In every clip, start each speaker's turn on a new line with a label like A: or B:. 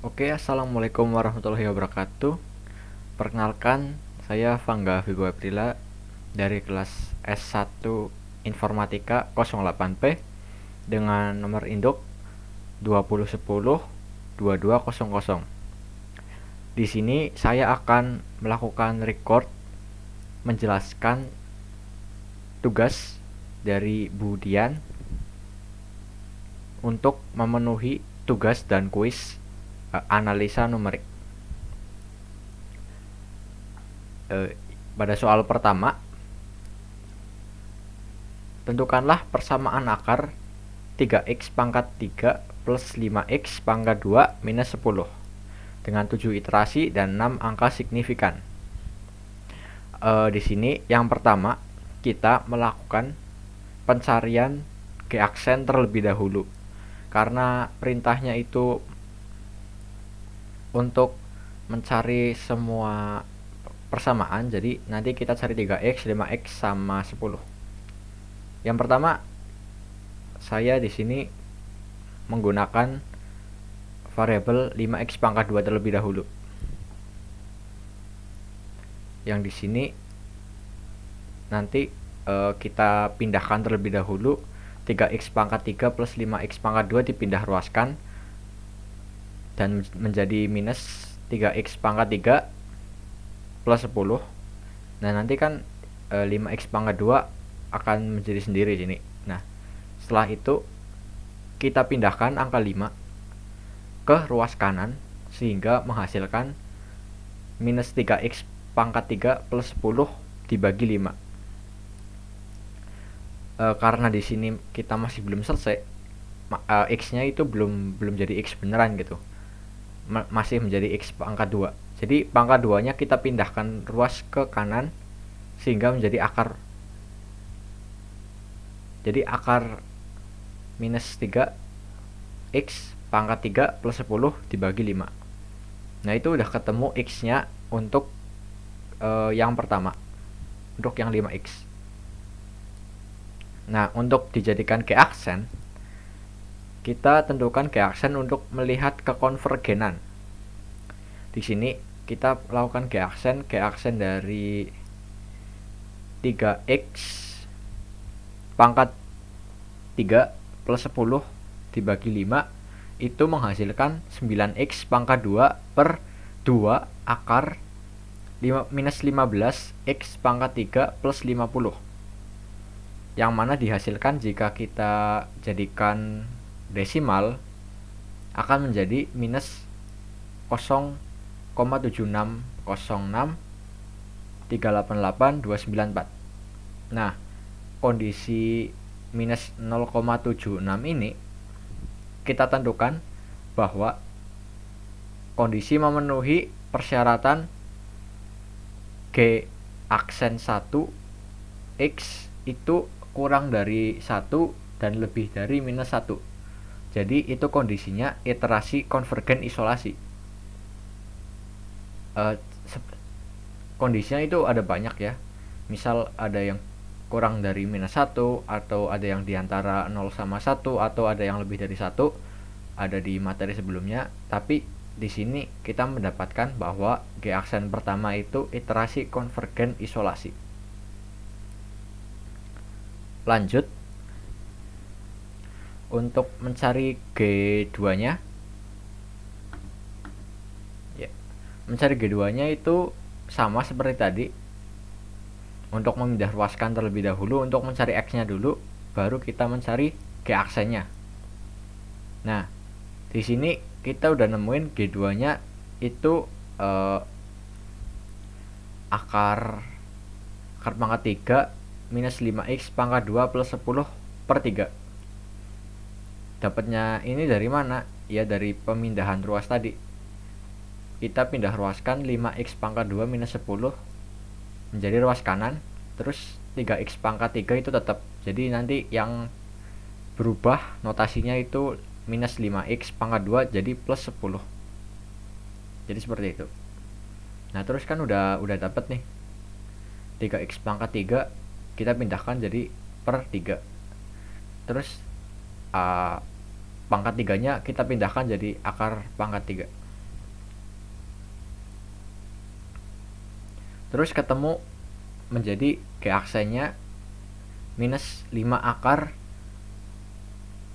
A: Oke, assalamualaikum warahmatullahi wabarakatuh. Perkenalkan, saya Fangga Vigo Aprila dari kelas S1 Informatika 08P dengan nomor induk 2010 2200. Di sini saya akan melakukan record menjelaskan tugas dari Bu Dian untuk memenuhi tugas dan kuis analisa numerik. Pada soal pertama, tentukanlah persamaan akar 3x pangkat 3 plus 5x pangkat 2 minus 10 dengan 7 iterasi dan 6 angka signifikan. Di sini yang pertama kita melakukan pencarian G aksen terlebih dahulu, karena perintahnya itu untuk mencari semua persamaan, jadi nanti kita cari 3x, 5x sama 10. Yang pertama, saya di sini menggunakan variabel 5x pangkat 2 terlebih dahulu. Yang di sini nanti kita pindahkan terlebih dahulu. 3x pangkat 3 plus 5x pangkat 2 dipindah ruaskan dan menjadi minus 3x pangkat 3 plus 10. Nah, nanti kan 5x pangkat 2 akan menjadi sendiri sini. Nah, setelah itu kita pindahkan angka 5 ke ruas kanan sehingga menghasilkan minus 3x pangkat 3 plus 10 dibagi 5. Karena di sini kita masih belum selesai, x-nya itu belum jadi x beneran gitu. Masih menjadi x pangkat 2. Jadi pangkat 2-nya kita pindahkan ruas ke kanan sehingga menjadi akar. Jadi akar minus 3 x pangkat 3 plus 10 dibagi 5. Nah, itu udah ketemu x-nya untuk yang pertama, untuk yang 5x. Nah, untuk dijadikan G aksen, kita tentukan G aksen untuk melihat kekonvergenan. Di sini kita lakukan G aksen dari 3x pangkat 3 plus 10 dibagi 5 itu menghasilkan 9x pangkat 2 per 2 akar minus 15x pangkat 3 plus 50, yang mana dihasilkan jika kita jadikan desimal akan menjadi minus 0,7606388294. Nah, kondisi minus 0,76 ini kita tentukan bahwa kondisi memenuhi persyaratan G aksen 1 x itu kurang dari 1 dan lebih dari minus 1. Jadi itu kondisinya iterasi konvergen isolasi. Kondisinya itu ada banyak ya. Misal ada yang kurang dari minus 1, atau ada yang diantara 0 sama 1, atau ada yang lebih dari 1. Ada di materi sebelumnya. Tapi di sini kita mendapatkan bahwa G aksen pertama itu iterasi konvergen isolasi. Lanjut, untuk mencari G2-nya, ya, mencari G2-nya itu sama seperti tadi. Untuk memindah ruaskan terlebih dahulu, untuk mencari X-nya dulu, baru kita mencari G aksennya. Nah, di sini kita udah nemuin G2-nya itu akar pangkat 3 minus 5x pangkat 2 plus 10 per 3. Dapatnya ini dari mana? Ya, dari pemindahan ruas tadi. Kita pindah ruaskan 5x pangkat 2 minus 10 menjadi ruas kanan, terus 3x pangkat 3 itu tetap. Jadi nanti yang berubah notasinya itu minus 5x pangkat 2 jadi plus 10. Jadi seperti itu. Nah, terus kan udah dapat nih 3x pangkat 3 kita pindahkan jadi per 3. Terus pangkat 3 nya kita pindahkan jadi akar pangkat 3. Terus ketemu menjadi G aksennya minus 5 akar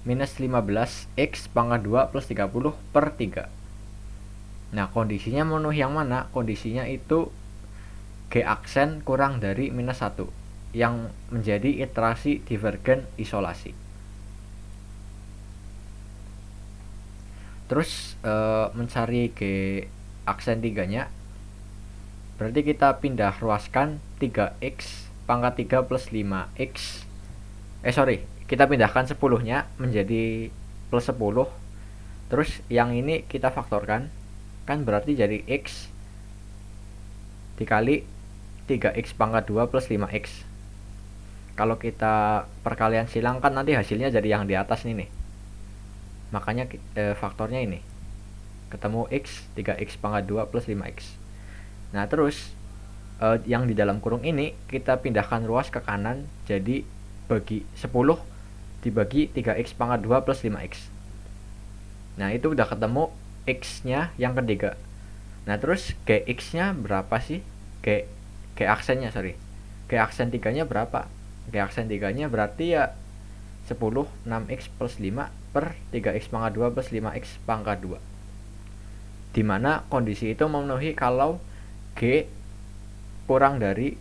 A: minus 15 X pangkat 2 plus 30 per 3. Nah, kondisinya memenuhi yang mana? Kondisinya itu G aksen kurang dari minus 1, yang menjadi iterasi divergen isolasi. Terus mencari G aksen 3-nya, berarti kita pindah ruaskan 3X pangkat 3 plus 5X. Kita pindahkan 10-nya menjadi plus 10. Terus yang ini kita faktorkan, kan berarti jadi X dikali 3X pangkat 2 plus 5X. Kalau kita perkalian silang kan nanti hasilnya jadi yang di atas nih. Makanya faktornya ini. Ketemu X 3X pangkat 2 plus 5X. Nah, terus yang di dalam kurung ini kita pindahkan ruas ke kanan, jadi bagi 10 dibagi 3X pangkat 2 plus 5X. Nah, itu udah ketemu X-nya yang ketiga. Nah, terus GX-nya berapa sih? G aksennya, G aksen 3-nya berapa? G aksen 3-nya berarti ya 10 6X plus 5 per 3X pangkat 2 plus 5X pangkat 2. Dimana kondisi itu memenuhi kalau G kurang dari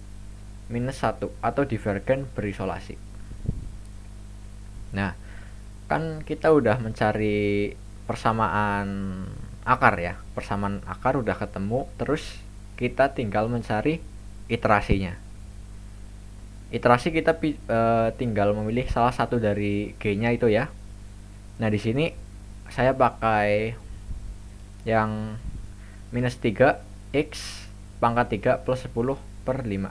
A: minus 1 atau divergen berisolasi. Nah, kan kita udah mencari persamaan akar ya. Persamaan akar udah ketemu, terus kita tinggal mencari iterasinya. Iterasi kita tinggal memilih salah satu dari G-nya itu ya. Nah, di sini saya pakai yang minus 3X pangkat 3 plus 10 per 5.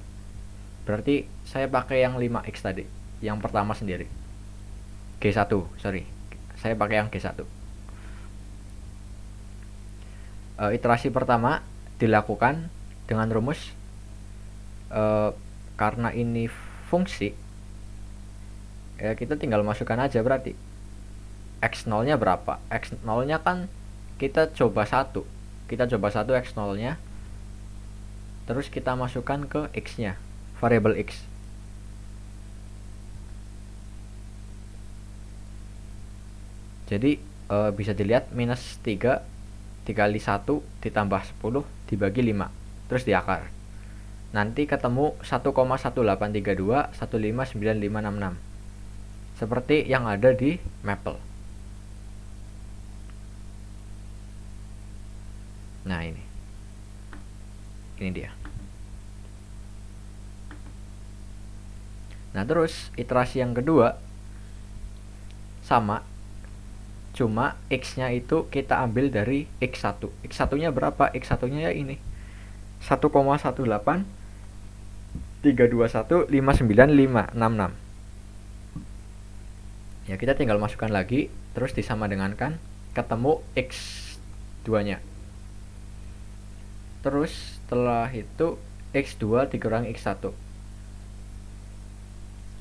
A: Berarti saya pakai yang 5X tadi, yang pertama sendiri. G1, saya pakai yang G1. Iterasi pertama dilakukan dengan rumus karena ini fungsi, kita tinggal masukkan aja berarti X0 nya berapa. X0 nya kan kita coba 1 X0 nya, terus kita masukkan ke X nya, variabel X. Jadi bisa dilihat minus 3 dikali 1 ditambah 10 dibagi 5 terus diakar. Nanti ketemu 1,1832 159.566 seperti yang ada di Maple. Nah, ini dia. Nah, terus iterasi yang kedua sama, cuma X-nya itu kita ambil dari X1. X1-nya berapa? X1-nya ya ini. 1,1832159.566. Ya, kita tinggal masukkan lagi, terus disama dengankan, ketemu X2-nya. Terus setelah itu X2 dikurangi X1.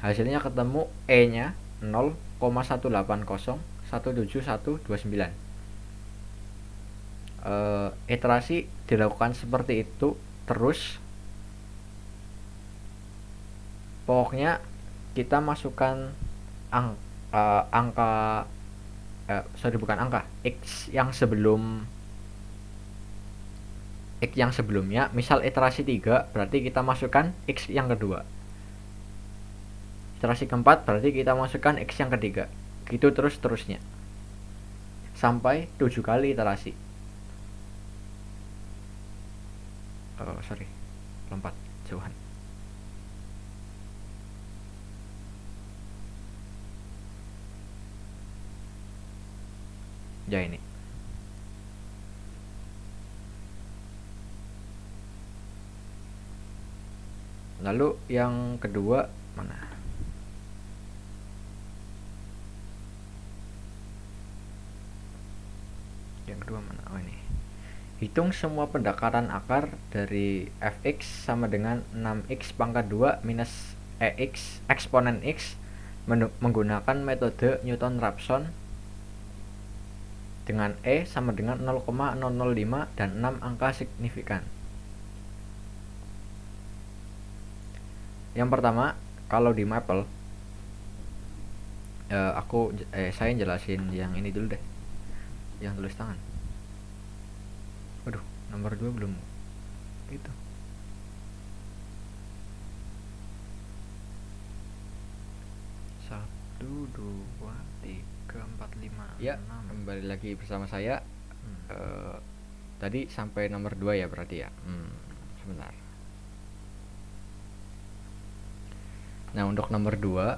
A: Hasilnya ketemu E-nya 0,18017.129. Iterasi dilakukan seperti itu terus. Pokoknya kita masukkan X yang sebelumnya. Misal iterasi 3 berarti kita masukkan X yang kedua. Iterasi keempat berarti kita masukkan X yang ketiga. Gitu terusnya sampai 7 kali iterasi. Lompat jauhan. Ya, ini. Lalu yang kedua mana? Oh, ini. Hitung semua pendakaran akar dari fx sama dengan 6x pangkat 2 minus ex eksponen x menggunakan metode Newton-Raphson dengan E sama dengan 0,005 dan 6 angka signifikan. Yang pertama, kalau di Maple, saya jelasin yang ini dulu deh, yang tulis tangan. Waduh, nomor 2 belum gitu. Satu, dua, tiga, empat, lima, ya, 6. Kembali lagi bersama saya. Tadi sampai nomor 2 ya berarti ya. Sebentar. Nah, untuk nomor 2,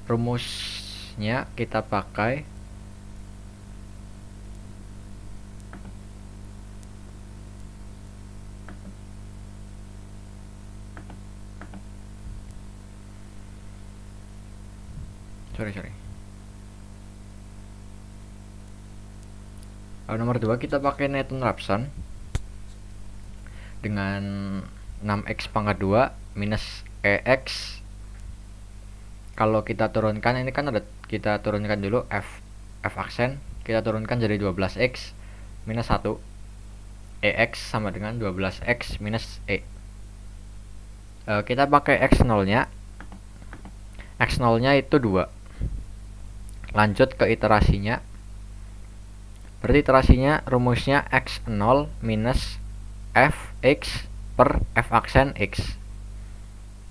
A: rumusnya kita pakai nomor 2 kita pakai Newton-Raphson dengan 6x pangkat 2 minus EX. Kalau kita turunkan, ini kan kita turunkan dulu F aksen, kita turunkan jadi 12x minus 1 EX sama dengan 12x minus E. Kita pakai X0 nya itu 2. Lanjut ke iterasinya. Berarti iterasinya rumusnya X0 minus Fx per F aksen X.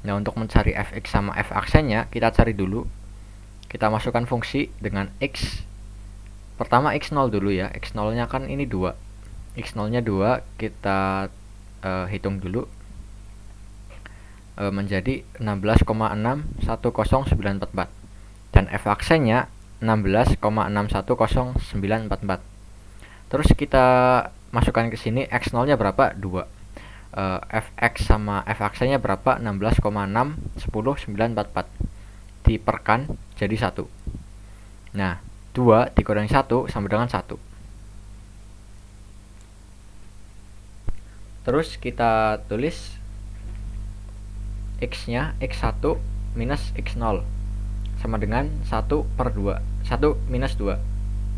A: Nah, untuk mencari Fx sama F aksennya, kita cari dulu. Kita masukkan fungsi dengan X. Pertama X0 dulu ya. X0 nya kan ini 2. X0 nya 2, kita hitung dulu. Menjadi 16,610944. Dan F aksennya 16,610944. Terus kita masukkan ke sini, X0 nya berapa? 2. Fx sama F aksennya berapa? 16,610944. Diperkan jadi 1. Nah, 2 dikurangi 1 sama dengan 1. Terus kita tulis X nya, X1 minus X0 sama dengan 1 per 2. 1 minus 2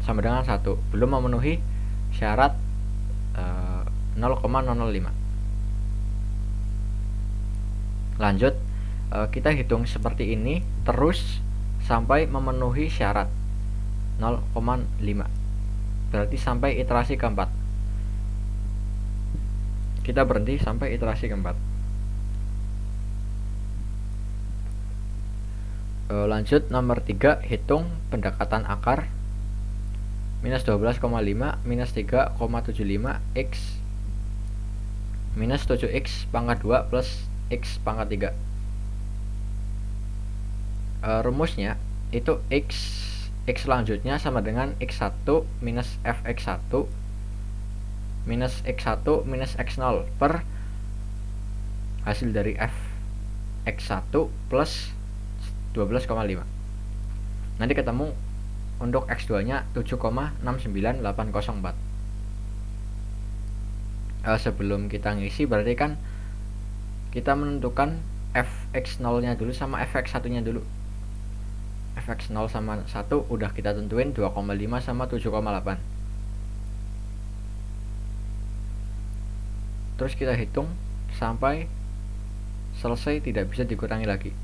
A: sama dengan 1. Belum memenuhi syarat 0,005. Lanjut, kita hitung seperti ini terus sampai memenuhi syarat 0,5. Berarti sampai iterasi keempat. Kita berhenti sampai iterasi keempat. Lanjut nomor 3, hitung pendekatan akar. Minus 12,5 minus 3,75 X minus 7x pangkat 2 plus X pangkat 3. Rumusnya itu X selanjutnya sama dengan X1 minus Fx1 minus X1 minus X0 per hasil dari Fx1 plus 12,5. Nanti ketemu untuk X2 nya 7,69804. Sebelum kita ngisi, berarti kan kita menentukan Fx0 nya dulu sama Fx1 nya dulu. Fx0 sama 1 udah kita tentuin 2,5 sama 7,8. Terus kita hitung sampai selesai, tidak bisa dikurangi lagi.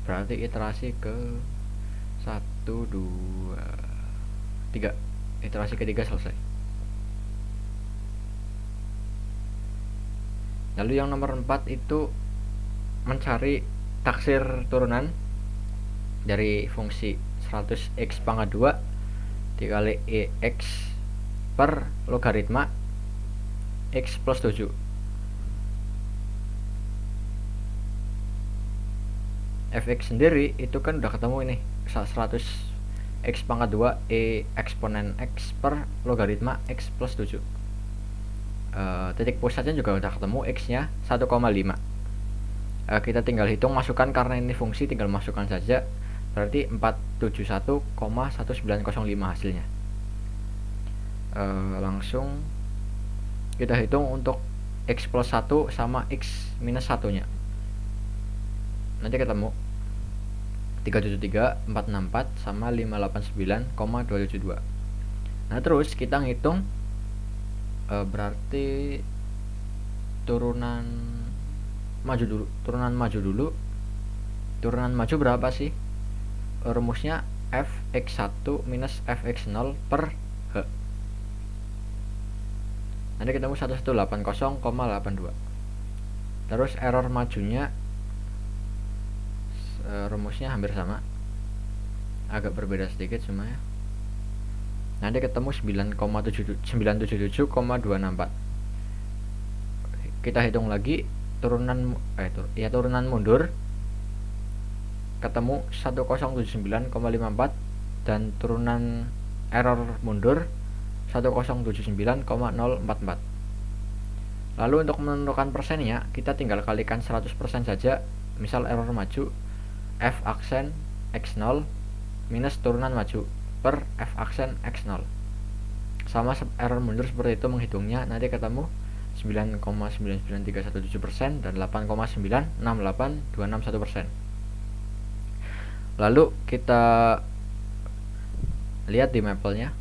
A: Berarti iterasi ke 1, 2, 3. Iterasi ketiga selesai. Lalu yang nomor 4 itu mencari taksir turunan dari fungsi 100x pangkat 2 dikali EX per logaritma X plus 7. Fx sendiri itu kan udah ketemu ini, 100x pangkat 2 E eksponen X per logaritma X plus 7. Titik pusatnya juga udah ketemu, X nya 1,5. Kita tinggal hitung, masukkan, karena ini fungsi tinggal masukkan saja. Berarti 471,1905 hasilnya. Langsung kita hitung untuk X plus 1 sama X minus 1 nya. Nanti ketemu 373,464 sama 589,272. Nah, terus kita ngitung, berarti turunan maju dulu, turunan maju berapa sih? Rumusnya fx1 minus fx0 per h. Nanti ketemu 1180,82. Terus error majunya rumusnya hampir sama, agak berbeda sedikit cuma ya. Nanti ketemu 977,264. Kita hitung lagi turunan mundur, ketemu 1079,54, dan turunan error mundur 1079,044. Lalu untuk menentukan persennya, kita tinggal kalikan 100% saja. Misal error maju f aksen x0 minus turunan maju per f aksen x0, sama error mundur seperti itu menghitungnya. Nanti ketemu 9,99317% dan 8,968261%. Lalu kita lihat di mapelnya,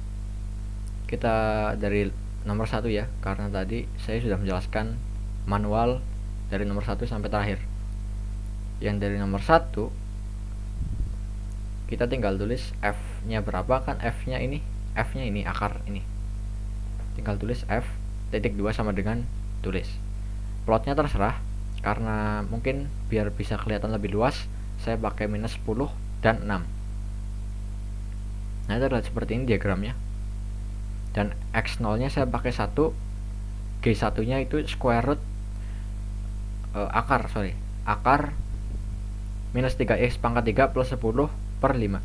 A: kita dari nomor 1 ya, karena tadi saya sudah menjelaskan manual dari nomor 1 sampai terakhir. Yang dari nomor 1 kita tinggal tulis f nya berapa, kan f nya ini akar ini, tinggal tulis f titik 2 sama dengan tulis. Plotnya terserah, karena mungkin biar bisa kelihatan lebih luas saya pakai minus 10 dan 6. Nah, itu adalah seperti ini diagramnya. Dan x0 nya saya pakai 1, g1 nya itu square root akar minus 3x pangkat 3 plus 10 per 5.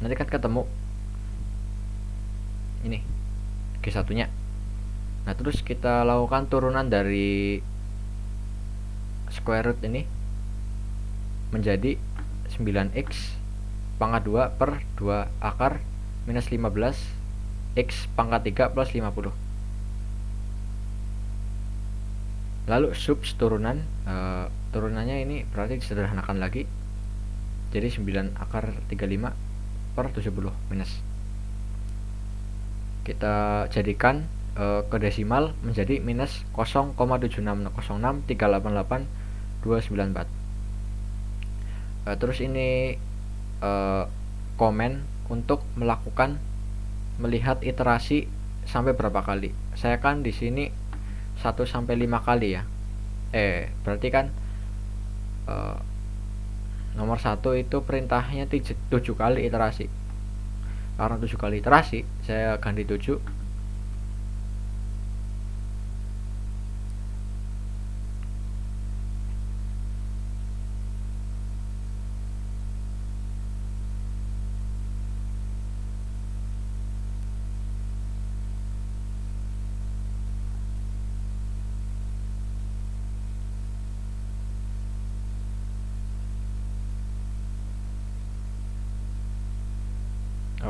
A: Nanti kan ketemu ini g1 nya. Nah, terus kita lakukan turunan dari square root ini menjadi 9x pangkat 2 per 2 akar minus 15 x pangkat 3 plus 50. Lalu subs turunan, turunannya ini berarti disederhanakan lagi, jadi 9 akar 35 per 70 minus. Kita jadikan ke desimal menjadi minus 0,7606388,294. Terus ini komen untuk melihat iterasi sampai berapa kali. Saya kan di sini 1 sampai 5 kali ya. Berarti kan nomor 1 itu perintahnya 7 kali iterasi. Karena 7 kali iterasi, saya ganti 7.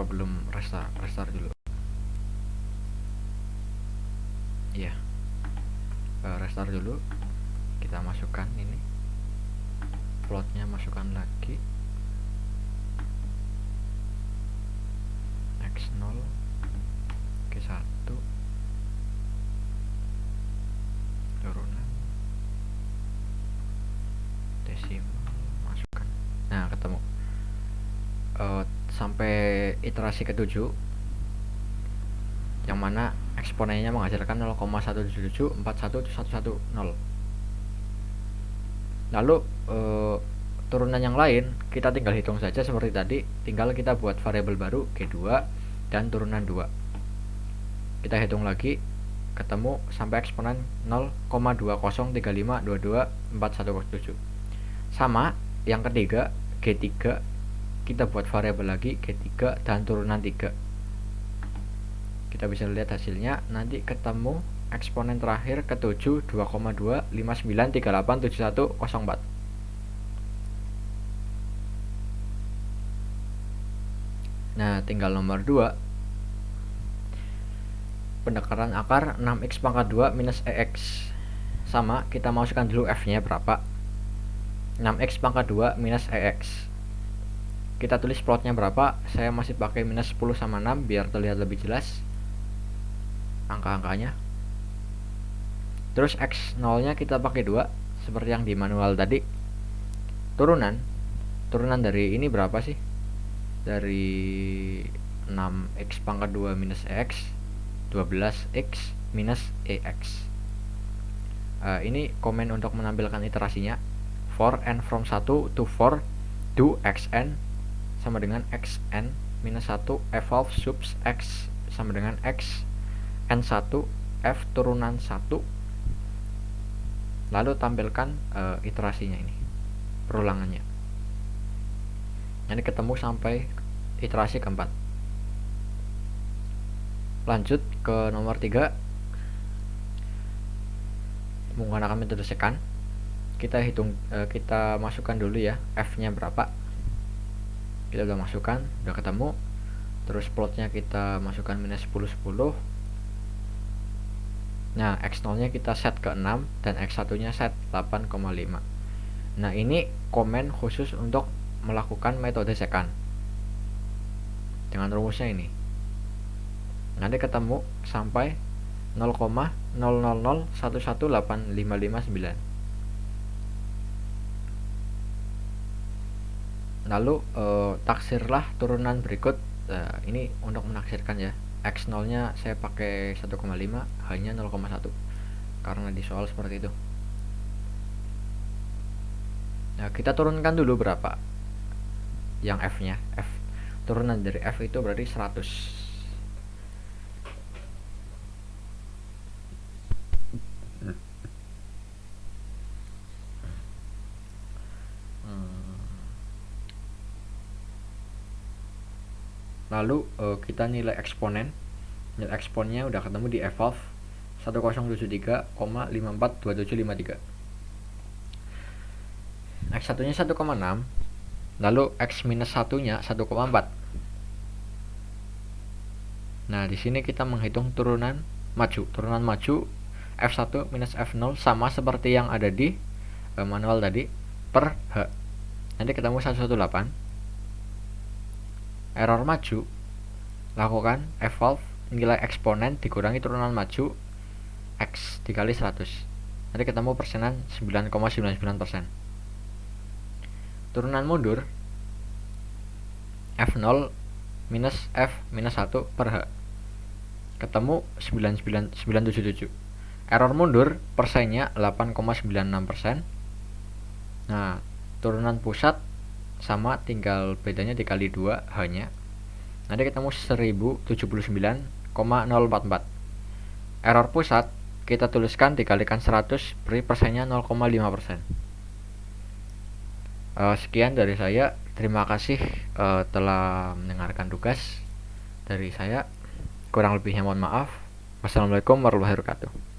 A: Belum restart dulu. Iya, restart dulu. Kita masukkan ini plotnya, masukkan lagi x0 g1 turunan desimal, masukkan. Nah, ketemu sampai iterasi ke-7, yang mana eksponennya menghasilkan 0,1774110. Lalu turunan yang lain kita tinggal hitung saja seperti tadi, tinggal kita buat variabel baru G2 dan turunan 2. Kita hitung lagi, ketemu sampai eksponen 0,2035224107. Sama yang ketiga, G3, kita buat variabel lagi G3 dan turunan 3. Kita bisa lihat hasilnya, nanti ketemu eksponen terakhir ke-7 2,259387104. Nah, tinggal nomor 2, pendekaran akar 6x pangkat 2 minus EX. Sama, kita masukkan dulu F nya berapa, 6x pangkat 2 minus EX. Kita tulis plotnya berapa, saya masih pakai minus 10 sama 6 biar terlihat lebih jelas angka-angkanya. Terus x0 nya kita pakai 2 seperti yang di manual tadi. Turunan dari ini berapa sih? Dari 6x pangkat 2 minus x, 12x minus EX. Ini komen untuk menampilkan iterasinya. For n from 1 to 4 do xn sama dengan xn minus 1 f of subs x sama dengan x n1 f turunan 1. Lalu tampilkan iterasinya ini, perulangannya. Ini ketemu sampai iterasi keempat. Lanjut ke nomor 3, menggunakan metode secant. Kita masukkan dulu ya f nya berapa. Kita udah masukkan, udah ketemu. Terus plotnya kita masukkan minus 10 10. Nah, x0 nya kita set ke 6 dan x1 nya set 8,5. Nah, ini komen khusus untuk melakukan metode secant dengan rumusnya ini. Nanti ketemu sampai 0,000118559. Lalu taksirlah turunan berikut. Ini untuk menaksirkan ya. X0 nya saya pakai 1,5, hanya 0,1 karena di soal seperti itu. Nah, kita turunkan dulu berapa yang f nya. F turunan dari f itu berarti 100. Lalu kita nilai eksponen. Nilai eksponnya udah ketemu di f of 1073,542753. X1 nya 1,6, lalu X minus 1 nya 1,4. Nah, di sini kita menghitung turunan maju. Turunan maju F1 minus F0 sama seperti yang ada di manual tadi, per H. Nanti ketemu 118. Error maju, lakukan f of nilai eksponen dikurangi turunan maju X dikali 100. Nanti ketemu persenan 9,99%. Turunan mundur F0 minus F minus 1 per H, ketemu 977. Error mundur persennya 8,96%. Nah, turunan pusat sama, tinggal bedanya dikali 2 hanya. Nanti ketemu 1079,044. Error pusat kita tuliskan dikalikan 100, beri persennya 0,5%. Sekian dari saya. Terima kasih telah mendengarkan tugas dari saya. Kurang lebihnya mohon maaf. Wassalamualaikum warahmatullahi wabarakatuh.